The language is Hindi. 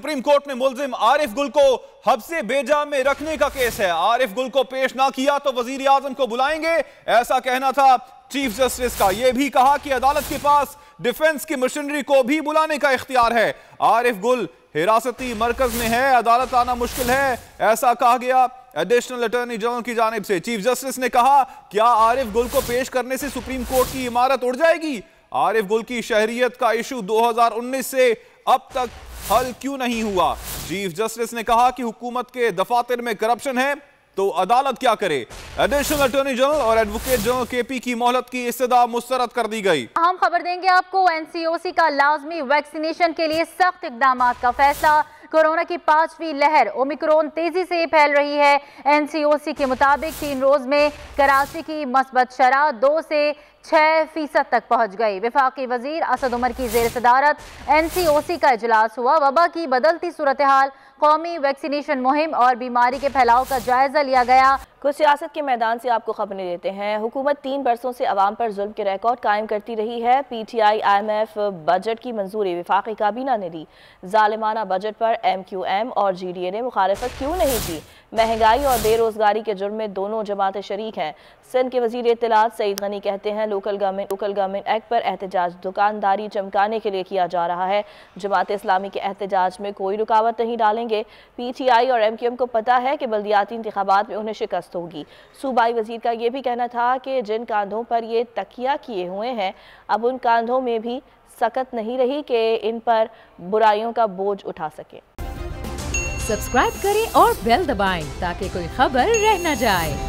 सुप्रीम कोर्ट में मुलजिम आरिफ गुल को हब्से बेजा में रखने का केस है। आरिफ गुल को पेश ना किया तो वजीर आजम को बुलाएंगे, ऐसा कहना था चीफ जस्टिस का। यह भी कहा कि अदालत के पास डिफेंस की मशीनरी को भी बुलाने का इख्तियार है। आरिफ गुल हिरासती मरकज में है, अदालत आना मुश्किल है, ऐसा कहा गया एडिशनल अटॉर्नी जनरल की जानिब से। चीफ जस्टिस ने कहा, क्या आरिफ गुल को पेश करने से सुप्रीम कोर्ट की इमारत उड़ जाएगी? आरिफ गुल की शहरियत का इशू 2019 से अब तक हल क्यों नहीं हुआ? चीफ जस्टिस ने कहा कि हुकूमत के दफातर में करप्शन है तो अदालत क्या करे। एडिशनल अटॉर्नी जनरल और एडवोकेट जनरल केपी की मोहलत की इस्तदा मुस्तरद कर दी गई। हम खबर देंगे आपको, एनसीओसी का लाजमी वैक्सीनेशन के लिए सख्त इकदाम का फैसला। कोरोना की 5वीं लहर ओमिक्रॉन तेजी से फैल रही है। एनसीओसी के मुताबिक 3 रोज में कराची की मस्बत शरह 2 से 6% तक पहुंच गई। वफाकी वजीर असद उमर की जेर सदारत एनसीओसी का इजलास हुआ। वबा की बदलती सूरत हाल, कौमी वैक्सीनेशन मुहिम और बीमारी के फैलाव का जायजा लिया गया। कुछ सियासत के मैदान से आपको खबरें देते हैं। हुकूमत 3 बरसों से अवाम पर जुल्म के रिकॉर्ड कायम करती रही है। PTI IMF बजट की मंजूरी वफाकी काबीना ने दी। जालिमाना बजट पर MQM और GDA ने मुखालफत क्यों नहीं की? महंगाई और बेरोजगारी के जुर्म में दोनों जमातें शरीक हैं। सिंध के वजीर इत्तलात सईद गनी कहते हैं, लोकल गवर्नमेंट एक्ट पर एहतजाज दुकानदारी चमकाने के लिए किया जा रहा है। जमात इस्लामी के एहतजाज में कोई रुकावट नहीं डालेंगे। PTI और MQM को पता है कि बल्दियाती इंतखाबात में उन्हें शिकस्त होगी। सूबाई वजीर का यह भी कहना था कि जिन कांधों पर ये तकिया किए हुए हैं, अब उन कांधों में भी सकत नहीं रही कि इन पर बुराइयों का बोझ उठा सके। सब्सक्राइब करें और बेल दबाएं ताकि कोई खबर रह न जाए।